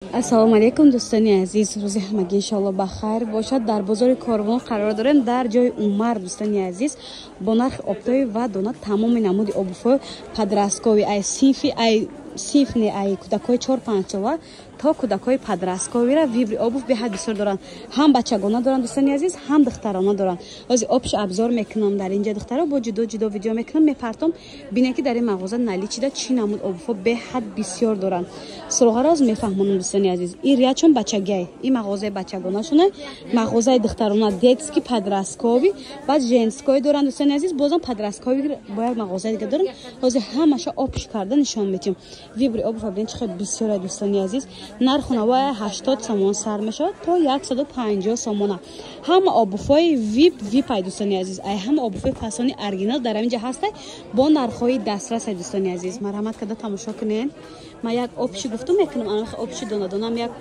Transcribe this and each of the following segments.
ассалому алайкум дӯстони азиз, рӯзи ҳамагӣ иншоалло бахайр бошад. Дар бозори Корвон қарор дорем, дар ҷои Умар. Дӯстони азиз, бо нархи оптови ва дона тамоми намуди обуфҳои подрасткови ай синфи ай синфни ай кӯдакҳои 4-5 сола то кӯдакҳои подрастковира вибри обуф беҳад бисёр доранд. Ҳам бачагона доранд дӯстони азиз, ҳам духтарона доранд. ҳозир обши обзор мекунам дар инҷа духтаро бо ҷудо видео мекунам, мепартом бинед ки дар ин мағоза наличида чӣ намуд обуфҳо беҳад бисёр доранд. Суроғаро аз мефаҳмонам дӯстони азиз. Ин риячон бачагай, ин мағозаи бачагонашона, мағозаи духтарона детски подрасткови, баъд женскои доранд дӯстони азиз, бозам подрасткови бо як мағозаи дига доранд. ҳозир ҳамаша обши карда нишон медиҳем. Вибри обуф бинед чӣ қадр бисёр ай дӯстони азиз. Нарху навои 80 сомон сар мешавад то 150 сомона. Ҳама обуфҳои вип ай дӯстони азиз. Ай ҳама обуфҳои фасони оригинал дар инҷа ҳастай бо нархҳои дастрас ай дӯстони азиз. Марҳамат карда тамошо кунед. Ман як обши гуфтум мекунам, анаqa обши донадонам як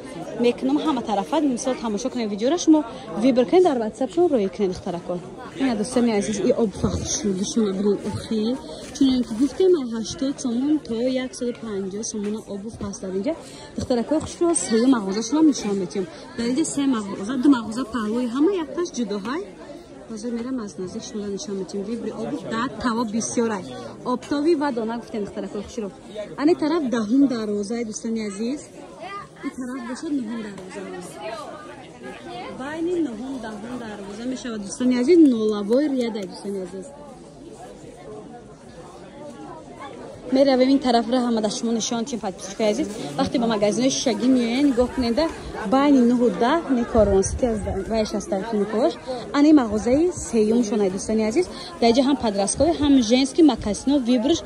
мекунам ҳама тарафа. Мисол тамошо кунед видеоро, шумо вибр кунед дар WhatsApp шумо роӣ кунед ихтаракон. Ина дӯстони азиз, ин обуф шумо бирин охи. Чунон ки гуфтем 80 сомон то 150 сомона обуф ҳаст дар инҷа. Ихтаракои хушро се мағозашон нишон медиҳем. Дар инҷа се мағоза, ду мағоза паҳлӯи ҳама якташ ҷудоҳай. ҳозир мерам аз наздик шумо нишон медиҳем. Вибри обуф дар таво бисёр ай. Оптови ва дона гуфтем ихтаракои хушро. ани тараф даҳум дарвозаи дӯстони азиз. ин тараф бошад нуҳум дарвоза. байни нуҳум даҳум дарвоза мешавад дӯстони азиз. нолавои риадай дӯстони азиз. меравем ин тарафро ҳама дар шумо нишон тим подписчикои азиз. вақте ба магазинои шишагӣ меоянд нигоҳ кунеда байни 9-10 Никорон сити аз вайш аз тарафи Николаш. ани мағозаи сеюмшон ай дӯстони азиз. дар инҷа ҳам подрасткови, ҳам женски макасино вибрш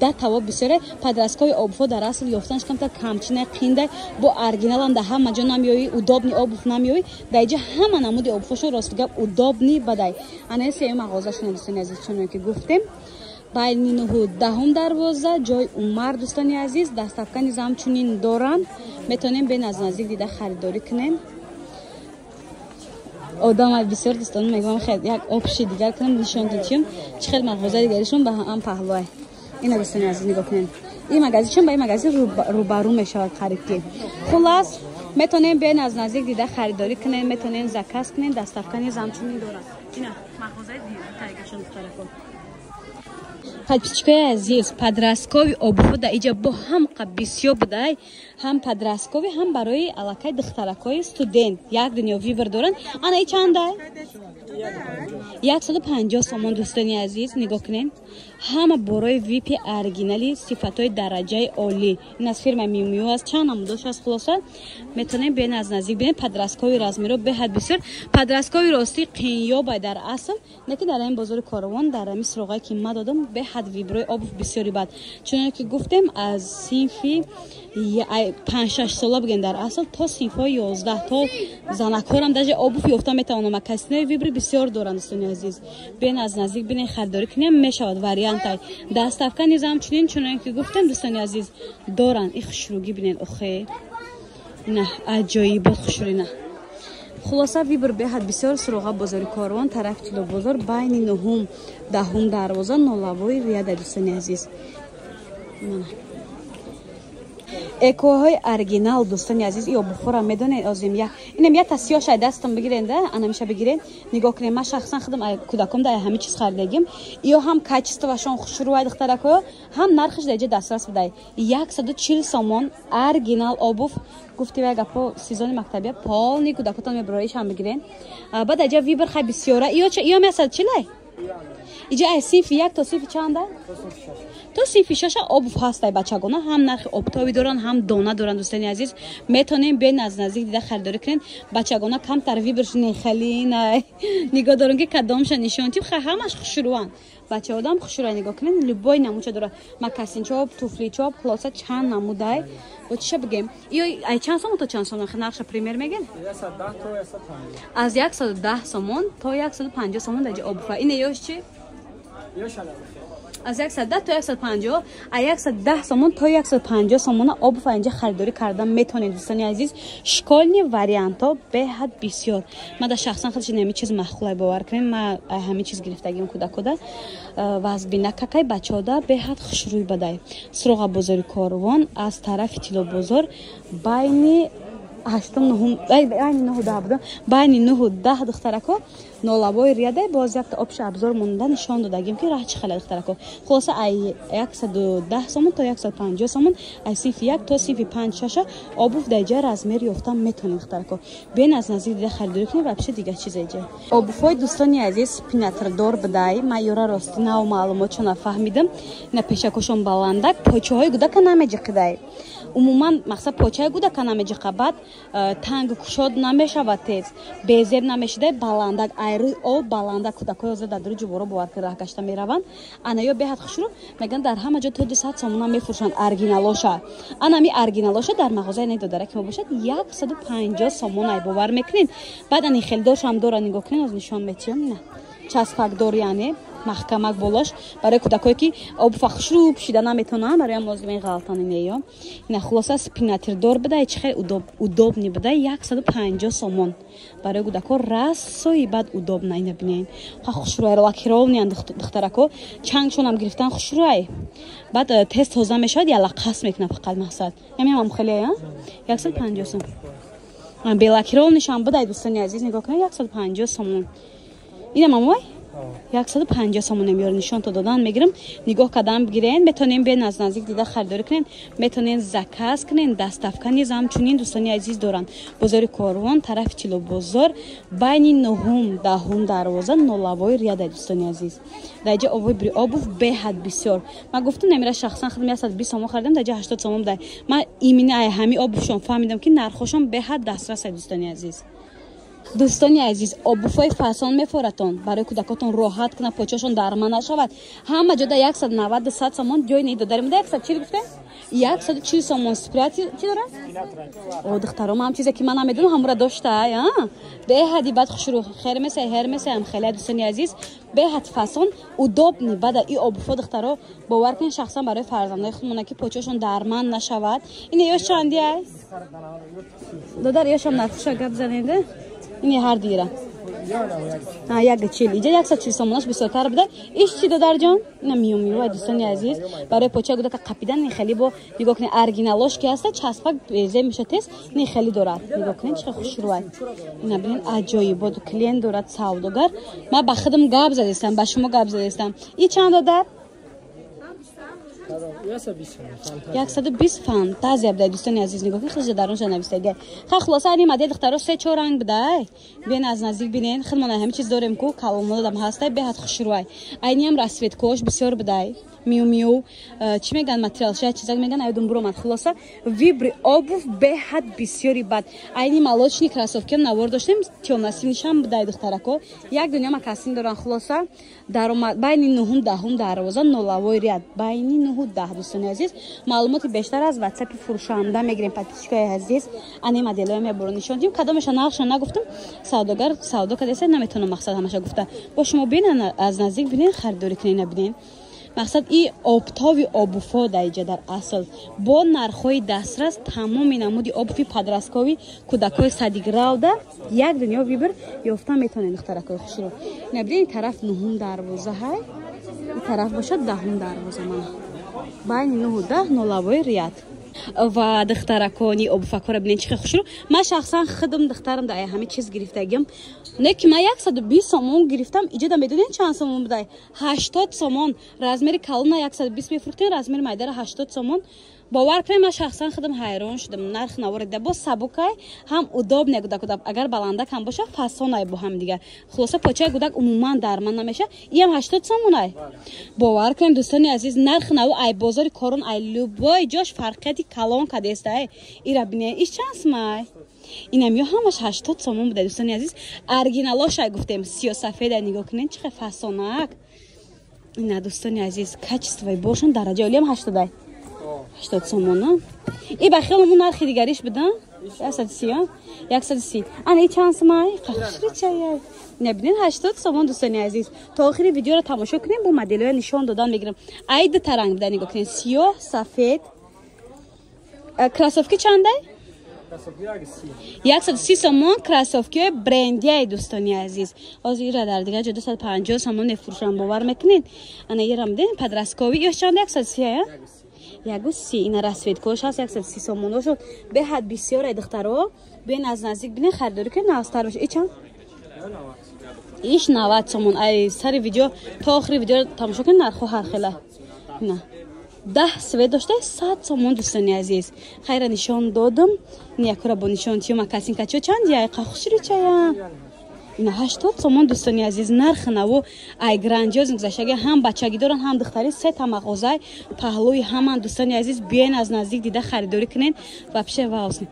да таво бисёр ай. Подрасткови обуфҳо дар асл ёфтанаш камтар камчинай қиндай бо оригиналан да ҳама ҷо намеои удобни обуф намеои. дар инҷа ҳама намуди обуфҳошон рости гап удобни бадай. ани сеюм мағозашон ай дӯстони азиз. чуноне ки гуфтем байни 9-10 дарвоза ҷои Умар дӯстони азиз. дастафка низ ҳамчунин доранд. метавонем бе наздик дида харидорӣ кунем. одам ай бисёр дӯстон мегӯям хеле як обши дигар кунем нишон дидем чӣ хел мағозаи дигаришон ба ҳам паҳлӯ ай. ина дӯстони азиз нигоҳ кунед. ин магазиншон ба ин магазин рӯбарӯ мешавад харидки. хулас метавонем бе наздик дида харидорӣ кунем, метавонем заказ кунем. дастафка низ ҳамчунин доранд. ина мағозаи дигашон духтаракон. подписчикои азиз, подрасткови обуфҳо дар инҷа бо ҳам бисёр будай. ҳам подрасткови, ҳам барои аллакай духтаракои студент як дунё вибр доранд. ана и чандай? 150 сомон дӯстони азиз. нигоҳ кунед. ҳама борои випи оригинали сифатҳои дараҷаи олӣ. ин аз фирмаи миу аст. чанд намудош аст. хулоса метавонем бе наздик бинед. подрасткови размеро беҳад бисёр. подрасткови рости қинёбай дар асл, не ки дар ин бозори Коровон дар ин суроғае ки ман додам беҳад виброи обуф бисёри бад. чуноне ки гуфтем аз синфи 5-6 сола бигем дар асл то синфҳои 11 то занакҳорам даже обуф ёфта метавонам. макасинои вибри бисёр доранд дӯстони азиз. бен аз наздик бинед харидорӣ кунем мешавад вариантай. дастафка низ ҳамчунин чуноне ки гуфтем дӯстони азиз доранд. ин хушрӯгӣ бинед охе. ина аҷоибот хушрӯина. хулоса вибр беҳад бисёр. суроға бозори Корвон тарафи тило бозор байни 9-10 дарвоза нолавои риада дӯстони азиз. экоҳои оригинал дӯстони азиз. ин обуфҳоро медонед озим я инам я тасиёш ай дастам бигиренда анамиша бигирен. нигоҳ кунед. ман шахсан худам кӯдаком да ҳамин чиз харидагим. иё ҳам качествашон хушрӯ ай духтаракҳо, ҳам нархиш дар инҷа дастрас будай. 140 сомон оригинал обуф. гуфтем як гапо сезони мактабия полни кӯдакотон мебароишам бигирен. баъд дар инҷа вибр хай бисёра. иё месад чилай иҷа ай синфи 1 то синфи чанда? то синфи 6 обуф ҳастай бачагона. ҳам нархи оптови доранд, ҳам дона доранд дӯстони азиз. метавонем бе наздик дида харидорӣ кунед. бачагона камтар вибрш нехалинай. нигоҳ дорем ки кадомша нишон тиб хай ҳамаш хушрӯан. бача одам хушрӯай. нигоҳ кунед. любой намудча дорад. макасинчоп, туфличоп, хулоса чанд намудай. бо чиша бигем? иё ай чанд сомон то чанд сомон нархша пример мегем? аз 110 сомон то 150 сомон дар инҷа обуфа. ин ёш чи? از 110 تا 150 از 110 سومون تا 150 سومون обувь اینجا خریداری کردم میتونید دوستان عزیز شکلی وریانت ها به حد بسیار من در شخصا خودش نمی چیز مخلوق باور کنین من همین چیز گرفتگیم کودک و از بینککای بچه‌ها دا به حد خوشروی بدای سراغ بازار کاروان از طرف تیلو بازار بین 8 9 10 بین 9 و 10 دخترکو نولابوی ریاده باز یک تا آبش ابزار مونده نشان دادگیم که راه چه خیلی دخترکو خلاصه ای 110 سومون تا 150 سومون از صنف 1 تا صنف 5 6 обувь دیجا رزمر یافتم میتونید دخترکو بین از نزدیک دیگه خریداری کنید و بشه دیگه چیز دیگه обувь دوستان عزیز پیناتر دور بدای ما یورا راستی نه معلومات چون فهمیدم نه پیشکشون баландак پوچهای گودک نمیجقیدای عموما مقصد پوچه گودک نمیجقبد تنگ کشود نمیشود تیز بیزیب نمیشده баландак روی او баландак کودکای از در جوبرو باور که راه گشته میروند انا یا به حد خوشرو میگن در همه جا تا 200 سومون میفروشند ارگینالوشا انا می ارگینالوشا در مغازه نداره که باشد 150 سومون باور میکنین بعد این خیلی دورش هم دور نگاه کنین از نشان میتیم نه چسبک دور یعنی محکمک بولش برای کودکایی که آب فخشرو پشیده نمیتونن برای مزدومی غلطانی نیام این خلاصه سپیناتر دور بده چه удоб نی بده 150 سومون برای کودکا راسوی بعد удоб نه نبینین خوشروی لاکیرونی دخترکو چنگشون هم گرفتن خوشروی بعد تست توزه میشد یا لقاس میکنه فقط مقصد همین هم خیلی 150 سومون من بلاکیرونیش هم بده دوستان عزیز نگاه کنید 150 سومون اینه مامای 150 سومون میاره نشان تو دادن میگیرم نگاه کردم بگیرین میتونین به نزدیک دیده خریداری کنین میتونین زکاس کنین دستافکا نیز همچنین دوستان عزیز دارن بازار کاروان طرف چلو بازار بین 9 10 دروازه نولابوی ریاده دوستان عزیز درجه обувь به حد بسیار من گفتم نمیره شخصا خودم 120 سوم خریدم درجه 80 سوم ده من ایمینه همین обувشون فهمیدم که نرخشون به حد دسترس دوستان عزیز دوستان عزیز обув‌های فسان میفورتون برای کودکاتون راحت کنه پوچه‌شون درمان نشود همه جا 190 100 سومون جای نیست داریم 100 چی گفته 140 سومون سپریات چی داره او دخترام هم چیزی که من نمیدونم همراه داشته به حدی بعد خوشرو خیر مثل هر مثل هم خیلی دوستان عزیز به حد فسان удоб نی بعد این обувь دخترا باور کن شخصا برای فرزندای خودمون که پوچه‌شون درمان نشود این یوش چندی است دادر یوشم نرخش گپ زنیده این هر دیره یک چیل اینجا 140 سومونش بسیارتر بده ایش چی دادر جان اینا میو دوستان عزیز برای پوچه گوده که قپیدن خیلی با نگاه کنید ارگینالوش که هست چسبک بیزه میشه تست این خیلی دارد نگاه کنید چه خوشروی اینا ببین عجایب بود کلینت دارد سوداگر من با خودم گپ زدم با شما گپ زدم این چند دادر 120 فانتازیا بده دوستان عزیز نگاه کنید خیلی درونش نوشته خلاص این مدل دخترا 3 4 رنگ بده ببین از نزدیک ببینین خودمون همه چیز داریم کو کالون دادم هسته به حد خوشروی عینی هم رسویت کوش بسیار بده میو چی میگن متریال شاید چیزا میگن ایدون برو مت خلاصه ویبر обувь به حد بسیاری بد عینی молочні кросовки навор داشتیم темно-синиш هم بده دخترکو یک دنیا مکاسین دارن خلاصه درآمد بین 9 10 دروازه نولابوی ریاد بین 9 10 دوستان عزیز معلومات بیشتر از واتساپ فروشنده میگیریم پاتیشکای عزیز این مدل می برو نشون دیم کدامش نقش نگفتم سوداگر سودا کدیسه نمیتونه مقصد همش گفته با شما ببینن از نزدیک ببینین خریداری کنین ببینین مقصد این обувь обувь دیجا در اصل با نرخ‌های دسترس تمام نمودی обувь پادراسکوی کودکای سادیگراوده یک دنیا ویبر یافته میتونن دخترکای خوش رو نبینین طرف 9 دروازه های این طرف باشه 10 دروازه من بین 9 و 10 نولابوی ریاد و دخترکانی обувь ببینین چه خوش رو من شخصا خودم دخترم در همه چیز گرفتگیم نه که من 120 سومون گرفتم اینجا میدونین چند سومون بده 80 سومون رزمر کالون 120 میفروختین رزمر مایدر 80 سومون باور کنید من شخصا خودم حیران شدم نرخ نوارده با سبکای هم удоб نگوده اگر баландак هم باشه فسونای با هم دیگه خلاصه پوچه گودک عموما درمان نمیشه این هم 80 سومونای باور کنید دوستان عزیز نرخ نو ای بازار کارون ای لوبای جاش فرقیتی کالون کدسته ایرا ببینید ایش چند سمای اینم یا همش 80 سومون بوده دوستان عزیز ارگینالاش گفتم سیاه‌سفید نگاه کنین چه فسونک اینا دوستان عزیز کچستوی باشون درجه عالی هم 80 سومونه ای بخیلمون نرخ دیگریش بدن 130 130 ана чанд сомай қахшри чая набинин 80 сомон дӯстони азиз то охири видеоро тамошо кунем бо моделҳои нишон додан мегирам айда таранг бида нигоҳ кунем сиёҳ сафед кроссовки чандай 130 сомон кроссовки брендиаи дӯстони азиз ҳозир ира дар дигар ҷо 250 сомон мефурӯшам бовар мекунед ана ира мидин подросткови ёш чанда 130 130 ина расветкош ҳаст 130 сомон шуд беҳад бисёр ай духтаро биен аз наздик бинен харидорӣ кунед навстар боша ичанд иш 90 сомон ай сари видео то охири видео тамошо кунед нархҳо ҳар хела ина 10 свет дошта 100 сомон дӯстони азиз хайра нишон додам якора бо нишон тиёма касинка чо чанди ай қахушри чая ина 80 сомон дӯстони азиз нарх наву ай грандиоз гузаштаги ҳам бачагӣ доран ҳам духтарӣ се та мағозаи паҳлӯи ҳаман дӯстони азиз биен аз наздик дида харидорӣ кунед ва пише ваосни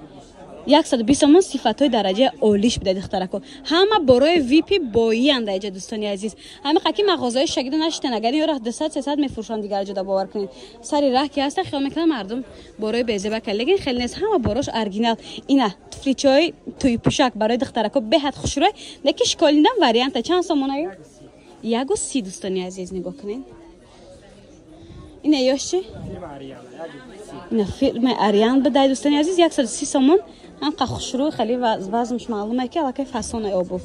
120 сомон сифатҳои дараҷаи олиш бида духтарако ҳама борои випи боианда иҷа дӯстони азиз ҳами қаки мағозаи шагида наштен агар ёра 200-300 мефурӯшанд дигар ҷода бовар кунед сари раҳ ки ҳаста хиёл мекунам мардум борои безеба кал лекин хеле нест ҳама борош оригинал ина туфличои туи пӯшак барои духтарако беҳад хушрӯй лекин шиколидан варианта чанд сомон ай 130 дӯстони азиз нигоҳ кунед ина ёш чи ина фирмаи ариан бидай дӯстони азиз 130 сомон ҳам қахушрӯй хеле вазнаш маълуме ки аллакай фасонаи обув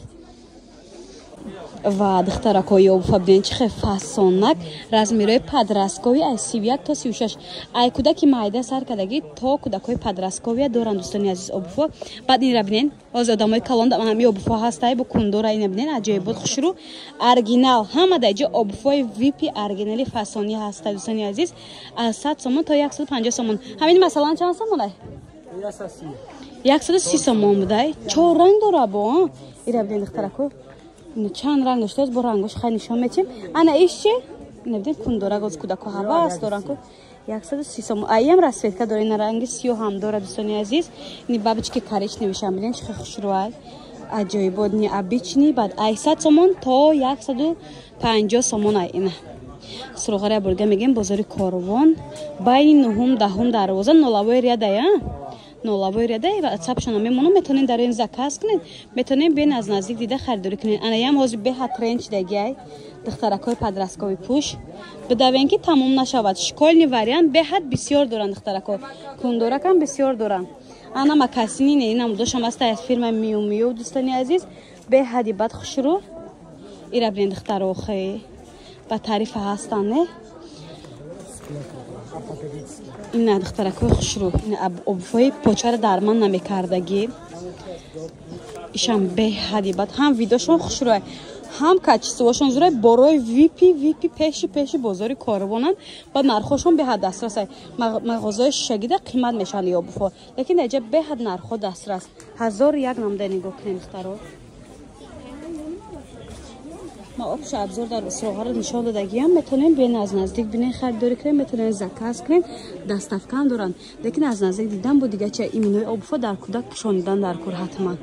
ва духтаракои обуфа биден чи хел фасонак размерои подросткови ай 31 то 36 ай кӯдаки майда сар кардагӣ то кӯдакҳои подростковия доранд дӯстони азиз обуфо баъд инра бинен ҳозир одамои калон ҳами обуфо ҳастай бо кундора ина бинен аҷоибот хушрӯ оригинал ҳама даҷо обуфои випи оригинали фасонӣ ҳастай дӯстони азиз аз 100 сомон то 150 сомон ҳамин масалан чанд сомон ай 130 сомон будай чор ранг дора бо ира бинен духтарако чанд ранг доштааст бо рангош хай нишон метим ана иш чи набиден кундора гоз кӯдако ҳавас доранку 130 сомон аям расветка дора ина ранги сиёҳ ҳам дора дӯстони азиз ини бабочки коричневишам биден чихе хушрӯай аҷоибот ни обични бад ай 100 сомон то 150 сомон ай ина суроғари бурга мегем бозори корвон байни 9-10 дарвоза нолавои рядая нолавои рядай ва цапшона мемонам метонен дар ин заказ кунед метонен биен аз наздик дида харидорӣ кунед анаям ҳозир беҳад тренд шидагиай духтаракҳои подросткови пӯш бидавен ки тамом нашавад шиколни вариант беҳад бисёр доранд духтарако кундоракам бисёр доранд ана макасини не инам дошам аста аз фирмаи миу миу дӯстони азиз беҳади бад хушрӯ ира бинен духтарохе ба тарифа ҳастан не ина духтаракои хушрӯ обуфои почара дарман намекардагӣ ишам беҳади бад ҳам видошон хушрӯй ҳам качествошон зурай борои випи пеши бозори корвонанд ба нархошон беҳад дастрасай мағозаи шагида қимат мешаванд обуфо лекин даҷа беҳад нархҳо дастрас 1001 намда нигоҳ кунем духтаро ма обши абзор дар суроғаро нишон додагиам метонем биен аз наздик бинен харидорӣ кунем метонем заказ кунем доставкам доранд лекин аз наздик дидан бо дигача иминои обуфо дар кӯдак пӯшонидан дар кор ҳатман